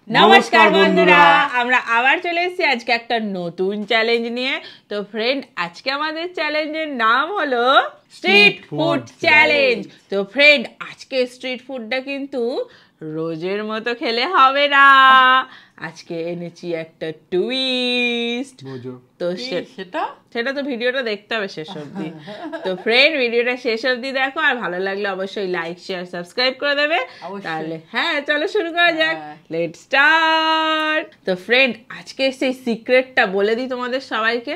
নমস্কার বন্ধুরা, আমরা আবার চলে এসেছি আজকে একটা নতুন চ্যালেঞ্জ নিয়ে। তো ফ্রেন্ড, আজকে আমাদের চ্যালেঞ্জের নাম হলো স্ট্রিট ফুড চ্যালেঞ্জ। তো ফ্রেন্ড, আজকে স্ট্রিট ফুডটা কিন্তু রোজের মতো খেলে হবে না, আজকে এনেছি একটা টুইস্ট। তো সেটা তো ভিডিওটা দেখতে হবে শেষ অবধি। তো ফ্রেন্ড, ভিডিওটা শেষ অবধি দেখো, আর ভালো লাগলে অবশ্যই লাইক শেয়ার সাবস্ক্রাইব করে দেবে। তাহলে হ্যাঁ, চলো শুরু করা যাক। Let's start. তো ফ্রেন্ড, আজকে সেই সিক্রেটটা বলে দিই তোমাদের সবাইকে।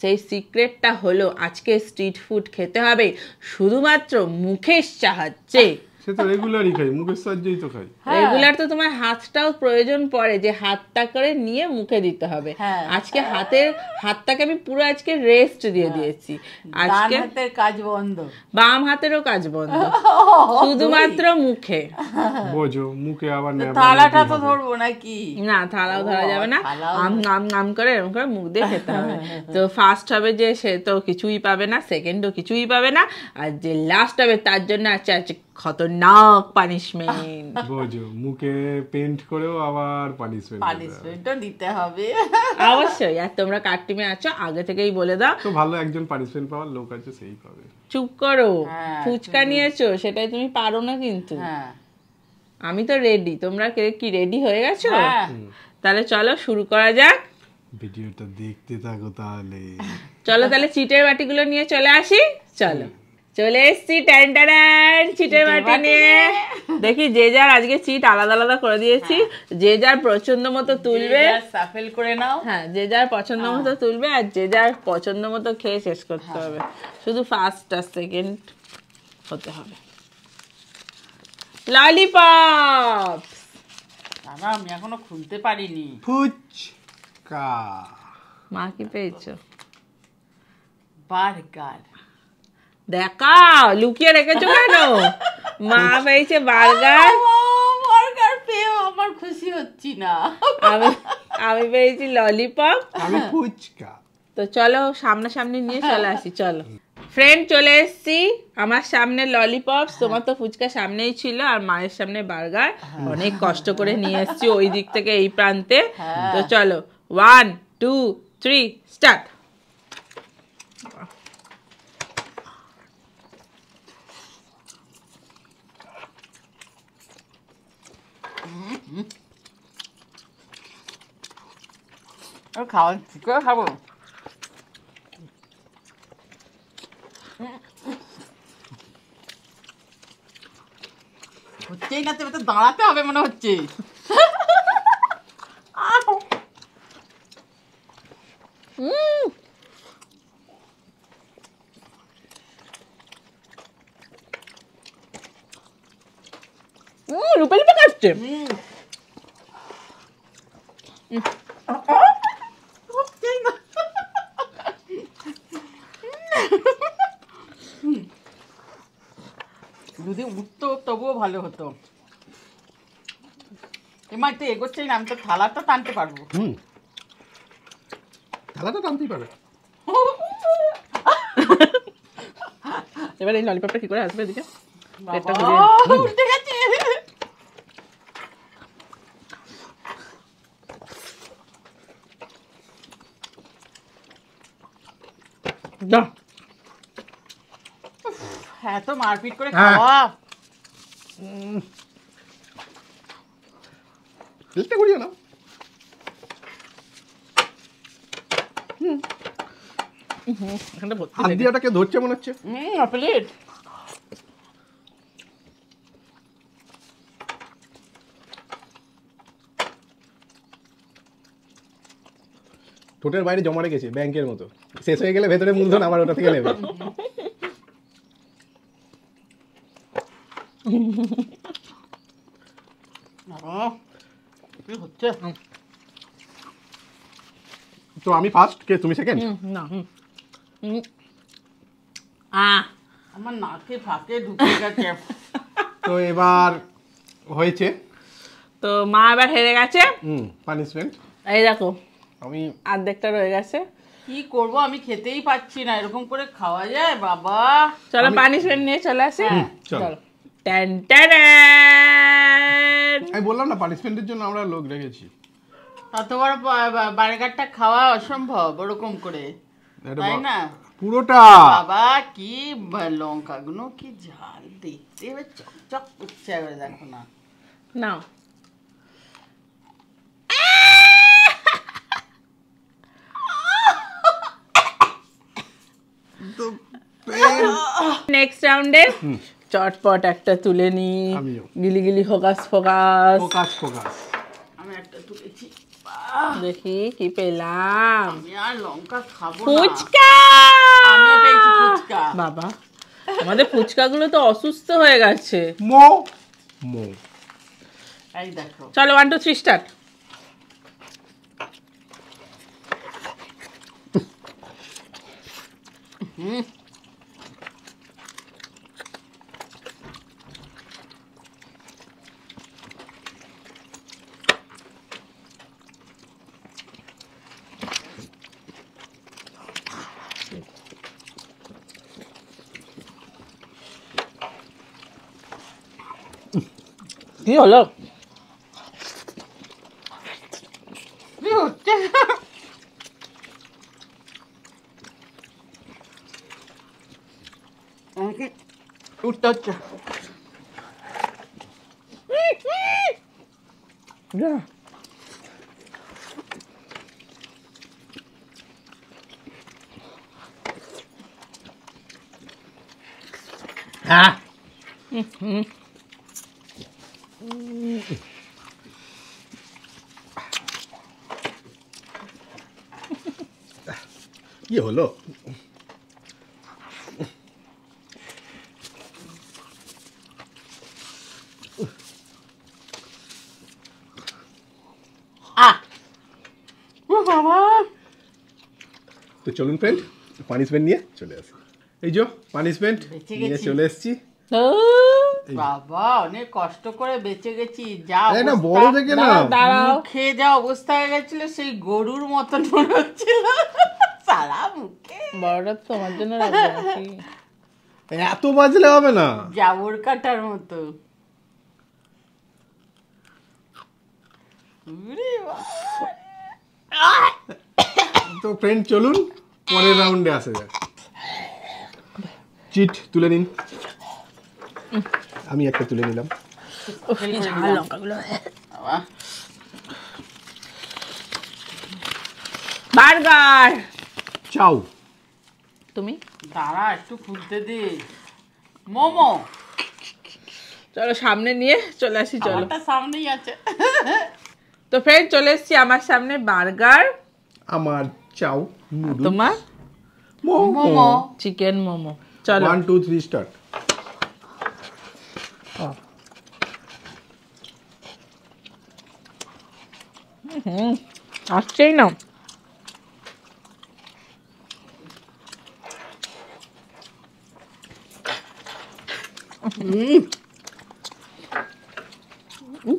সেই সিক্রেটটা হলো, আজকে স্ট্রিট ফুড খেতে হবে শুধুমাত্র মুখের সাহায্যে। সে তো রেগুলারই খাই, মুখের সাহায্যেই তো খাই। রেগুলার তো তোমার হাতটাও প্রয়োজন পড়ে, যে হাতটা করে নিয়ে মুখে দিতে হবে। আজকে হাতটাকে আমি পুরো আজকে রেস্ট দিয়ে দিয়েছি। আজকে হাতের কাজ বন্ধ, বাম হাতেরও কাজ বন্ধ, শুধুমাত্র মুখে। বোঝো, মুখে আবার থালাটা তো ধরবো নাকি? না, থালাও ধরা যাবে না। আম আম আম করে এরকম করে মুখ দিয়ে খেতে হবে। তো ফার্স্ট হবে যে, সে তো কিছুই পাবে না, সেকেন্ডও কিছুই পাবে না, আর যে লাস্ট হবে তার জন্য আছে খতরনাক পানিশমেন্ট। বোঝো, মুখে পেইন্ট করেও আবার পানিশমেন্টও দিতে হবে অবশ্যই। আর তোমরা কার টিমে আছো আগে থেকেই বলে দাও। তো ভালো একজন পানিশমেন্ট পাওয়ার লোক আছে, সেই পাবে। চুপ করো, ফুচকা নিয়েছো সেটাই তুমি পারো না কিন্তু। আমি তো রেডি, তোমরা কি রেডি হয়ে গেছো? তাহলে চলো শুরু করা যাক। ভিডিওটা দেখতে থাকো তাহলে। চলো তাহলে চিটের বাটিগুলো নিয়ে চলে আসি। চলো, চলে এসছি চিটের বাটি নিয়ে। দেখি যে যার আজকে চিট আলাদা আলাদা করে দিয়েছি, যে যার পছন্দ মতো তুলবে, সাফেল করে নাও। হ্যাঁ, যে যার পছন্দ মতো তুলবে, আর যে যার পছন্দ মতো খেয়ে শেষ করতে হবে। শুধু ফার্স্ট আর সেকেন্ড হতে হবে। ললিপপ আমি এখনো খুলতে পারিনি। ফুচকা। মা কি পেয়েছো? বার্গার। দেখাও, লুকিয়ে রেখেছো কেন? মা পেয়েছে বার্গার। বার্গার পেয়েও আমার খুশি হচ্ছি না। আমি পেয়েছি ললিপপ। আমি ফুচকা। তো চলো সামনাসামনি নিয়ে চলে আসি। চলো ফ্রেন্ড, চলে এসছি। আমার সামনে ললিপপ, তোমার তো ফুচকা সামনেই ছিল, আর মায়ের সামনে বার্গার। অনেক কষ্ট করে নিয়ে এসছি ওই দিক থেকে এই প্রান্তে। তো চলো, 1 2 3 স্টার্ট। খাওয়া ঠিক করে খাবো। হচ্ছেই না, তো দাঁড়াতে হবে মনে হচ্ছে। রূপে রূপে কাটছে। যদি উঠতো তবুও ভালো হতো। এমা একটু এগোচ্ছেই না, আমি তো থালাটা টানতে পারবো। থালাটা টানতেই পারে। এবার এই ললিপপটা কি করে আসবে এদিকে? উঠে গেছে। হ্যাঁ, তো মারপিট করে খাওয়া। চেষ্টা করিও না। হাত দিয়ে ওটাকে ধরছে মনে হচ্ছে। প্লেট। ঠোঁটের বাইরে জমা রেখেছে ব্যাংকের মতো, শেষ হয়ে গেলে ভেতরে মূলধন আবার ওটা থেকে নেবে। তো আমি ফার্স্ট, কে তুমি সেকেন্ড? না, আমার নাকে ফাঁকে ঢুকে গেছে। তো এবার হয়েছে, তো মা এবার হেরে গেছে। পানিশমেন্ট এই দেখো, আমি অর্ধেকটা রয়ে গেছে। কি করব, আমি খেতেই পাচ্ছি না। এরকম করে খাওয়া যায় বাবা? চলো পানিশমেন্ট নিয়ে চলে আসি। চলো। Ten ten. আমি বললাম না পানিশমেন্টের জন্য আমরা লোক রেখেছি। অত বড় বার্গারটা খাওয়া অসম্ভব ওরকম করে, তাই না? পুরোটা বাবা কি লঙ্কাগুলো কি ঝাল, দেখতে এবার চকচক করছে, এবার দেখো না। নাও নেক্সট রাউন্ডে চটপট একটা তুলে নি। আমিও। গিলি গিলি ফোকাস ফোকাস। Focus focus. আমি একটা তুলেছি, দেখি কি পেলাম। আমি আর লঙ্কা খাবো না। ফুচকা। আমিও পেয়েছি ফুচকা। বাবা আমাদের ফুচকাগুলো তো অসুস্থ হয়ে গেছে। মো মো। এই দেখো, চলো 1 2 3 স্টার্ট। কি হলো? কি হচ্ছে? আমাকে উঠতে হচ্ছে। হ্যাঁ কি হলো? বাবা তো চলুন ফ্রেন্ড পানিশমেন্ট নিয়ে চলে আসি। এই যে পানিশমেন্ট বেঁচে নিয়ে গেছি। চলে এসেছি। বাবা অনেক কষ্ট করে বেঁচে গেছি। যা এই না অবস্থা, বড় দেখে না। দাঁড়াও মুখে যা অবস্থা হয়ে গেছিল সেই গরুর মতন মনে হচ্ছিল সারা মুখে। বড়টা তোমার জন্য রাখবো নাকি? এত বাজলে হবে না। জাবর কাটার মতো। উরে বাবা। তো ফ্রেন্ড চলুন পরের রাউন্ডে আসা যাক। চিট তুলে নিন। আমি একটা তুলে নিলাম। উফ, কি ঝাল লঙ্কাগুলো। বাবা, বার্গার। চাও। তুমি দাঁড়া একটু খুলতে দে। মোমো চলো সামনে নিয়ে চলে আসি। চলো আমারটা সামনেই আছে। তো ফ্রেন্ড চলে এসছি আমার সামনে বার্গার, আমার চাও নুডলস। তোমার মোমো চিকেন মোমো। চলো 1 2 3 স্টার্ট। আসছেই না।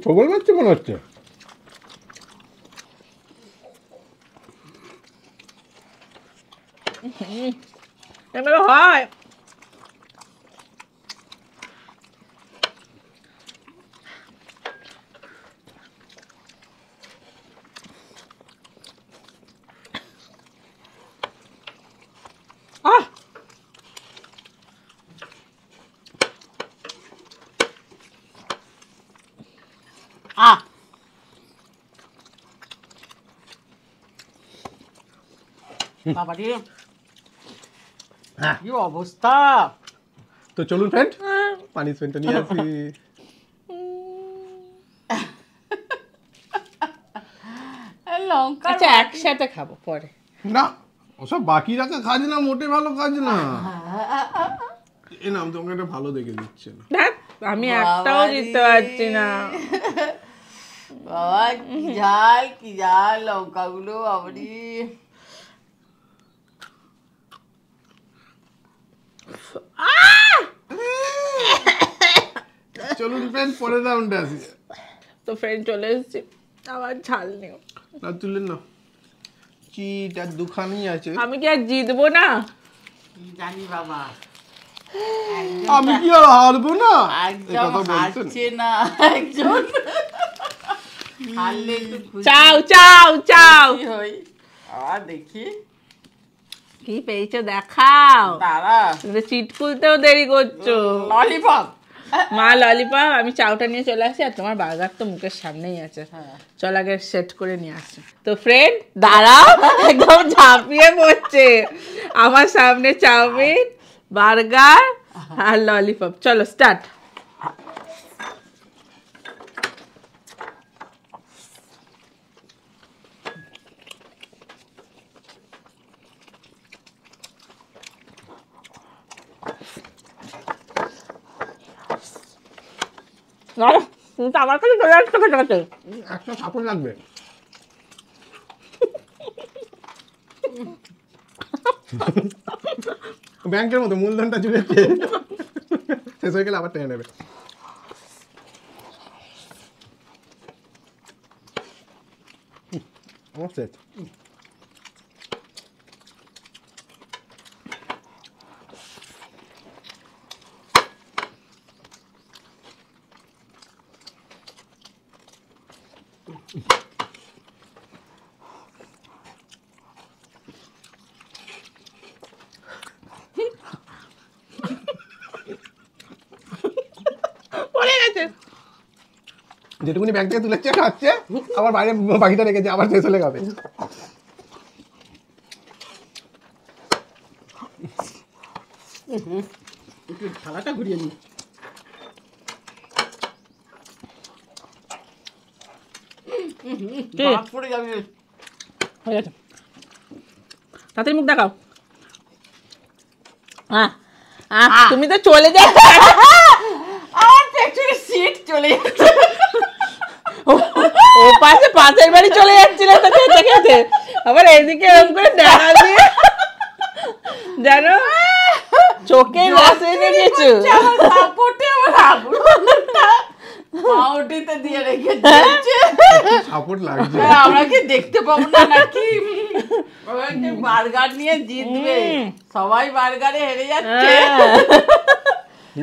খবর পাচ্ছে মনে হচ্ছে। এগুলো হয় বাবা রে হ্যাঁ কি অবস্থা। তো চলুন ফ্রেন্ড পানিশমেন্ট নিয়ে আসি। লঙ্কা আচ্ছা একসাথে খাবো পরে। না ওসব বাকি রাখা কাজ না, মোটে ভালো কাজ না। এ নাম তোমাকে একটা ভালো দেখে দিচ্ছে না। ধ্যাৎ, আমি একটাও দিতে পারছি না। বাবা কি ঝাল লঙ্কাগুলো বাবারি। চলুন ফ্রেন্ড পরের রাউন্ডে আসি। তো ফ্রেন্ড চলে এসেছি, আবার ঝাল নিও। না তুললেন না, চিট আর দুখানি আছে। আমি কি আর জিতবো না? জানি বাবা আমি কি আর হারবো না? একদম হারছে না একজন। হারলে একটু খুশি চাও চাও চাও হই। আবার দেখি কি পেয়েছো দেখাও। দাঁড়া তুমি চিট খুলতেও দেরি করছো। ললিপপ। মা ললিপপ, আমি চাউটা নিয়ে চলে আসি, আর তোমার বার্গার তো মুখের সামনেই আছে। হ্যাঁ। চল আগে সেট করে নিয়ে আসি। তো ফ্রেন্ড দাঁড়াও, একদম ঝাঁপিয়ে পড়ছে আমার সামনে চাউমিন, বার্গার আর ললিপপ। চলো স্টার্ট। তুমি তো আমার কাছে চলে আসছো খেতে খেতে। একটা সাপোর্ট লাগবে। ব্যাংকের মতো মূলধনটা জুড়েছে, শেষ হয়ে গেলে আবার টেনে নেবে। আমার সেট। পড়ে গেছে। যেটুকুনি ব্যাংক থেকে তুলেছে খাচ্ছে, আবার বাইরে বাকিটা রেখেছে, আবার শেষ হলে খাবে। একটু থালাটা ঘুরিয়ে নি। কি? ভাত পড়ে যাবে। হয়ে গেছে, তাড়াতাড়ি মুখ দেখাও। তুমি তো চলে যাও। আমার পেছনে সিট চলে যাচ্ছে। ও পাশে পাশের বাড়ি চলে যাচ্ছিল তো খেতে খেতে, আবার এদিকে এরকম করে দেখা দিয়ে জানো চোখে বসে রেখেছো। আমার সাপোর্টে আমার আগুনটা পাউডিতে দিয়ে রেখে দিয়েছে। সাপোর্ট লাগছে। আমরা কি দেখতে পাবো না নাকি? বার্গার নিয়ে জিতবে, সবাই বার্গারে হেরে যাচ্ছে।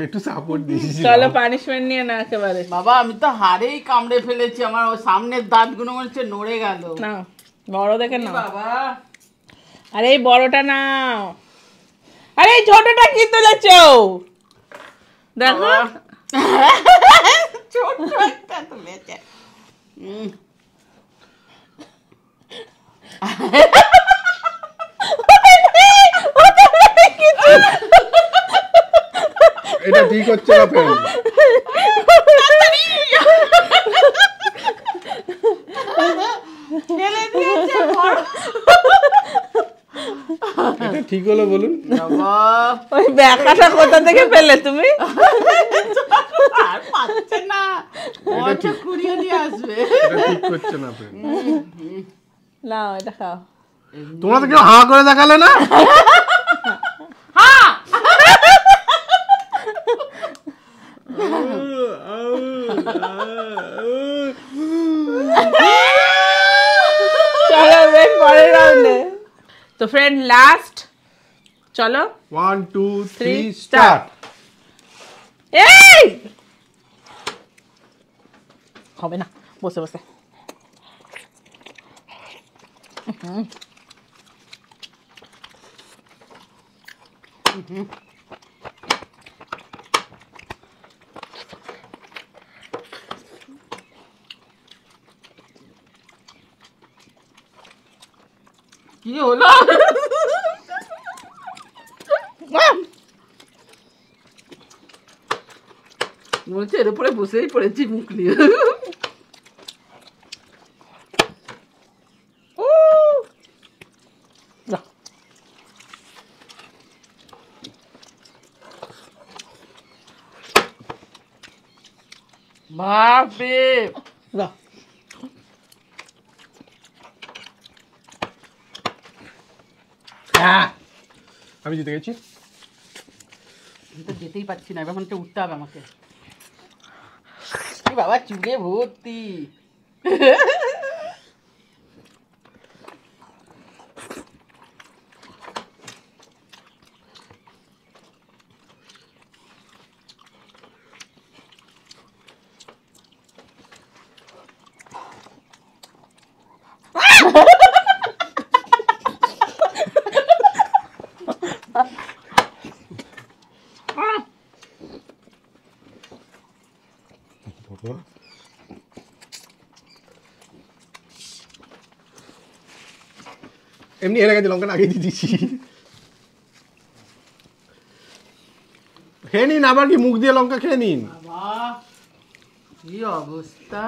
একটু সাপোর্ট দিয়েছি। চলো পানিশমেন্ট নিয়ে না একেবারে। বাবা আমি তো হাড়েই কামড়ে ফেলেছি, আমার ওই সামনের দাঁতগুলো মনে হচ্ছে নড়ে গেল। না বড় দেখে কি নাও। বাবা আরে এই বড়টা নাও, আরে এই ছোটটা কি তুলেছো দেখো। বাবা। ছোট একটা তুলেছে। এটা ঠিক হচ্ছে না ফ্রেন্ড। ফেলে দিয়েছে বড়। এটা ঠিক হলো বলুন? বাবা ওই ব্যাকাটা কোথা থেকে পেলে তুমি? আর পাচ্ছে না, ওটা কুড়িয়ে নিয়ে আসবে। এটা ঠিক হচ্ছে না ফ্রেন্ড। নাও এটা খাও। তোমরা তো কেউ হাঁ করে দেখালে না। চলো বেশ পরের রাউন্ডে। তো ফ্রেন্ড লাস্ট, চলো 1 2 3 3 স্টার্ট। এই হবে না, বসে বসে। কি হলো? বলছে এর উপরে বসেই পড়েছি মুখ নিয়ে। বাপরে আমি জিতে গেছি। আমি তো যেতেই পারছি না, এবার মনে হচ্ছে উঠতে হবে আমাকে। কি বাবা চুলে ভর্তি। এমনি হেরে গেছে, লঙ্কাটা আগে দিয়ে দিচ্ছি। খেয়ে নিন, আবার কি মুখ দিয়ে লঙ্কা খেয়ে নিন। বাবা কি অবস্থা,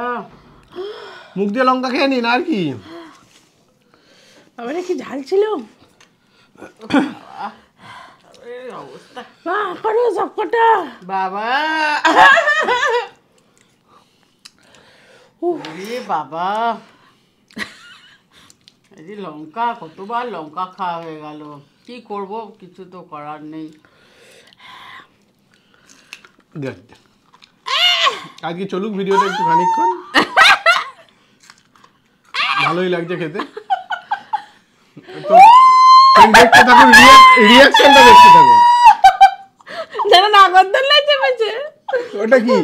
মুখ দিয়ে লঙ্কা খেয়ে নিন, আর কি। আবার কি ঝাল ছিল? এই অবস্থা বাহ, করো সবকটা। বাবা। ওরে বাবা, এই যে লঙ্কা, কতবার লঙ্কা খাওয়া হয়ে গেল, কি করব, কিছু তো করার নেই। দেখ, আজকে চলুক ভিডিওটা একটু খানিকক্ষণ, ভালোই লাগছে খেতে। তো দেখতে থাকুন, রিয়াকশনটা দেখতে থাকুন। যেন নাগরদোল্লা চেপেছে। ওটা কি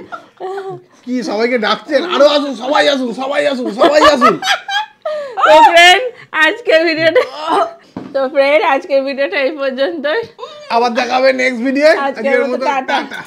কি সবাইকে ডাকছেন, আরো আসুন, সবাই আসুন, সবাই আসুন, সবাই আসুন। তো ফ্রেন্ড আজকে ভিডিওটা এই পর্যন্তই। আবার দেখাবে নেক্সট ভিডিও। আজকের মতো টাটা।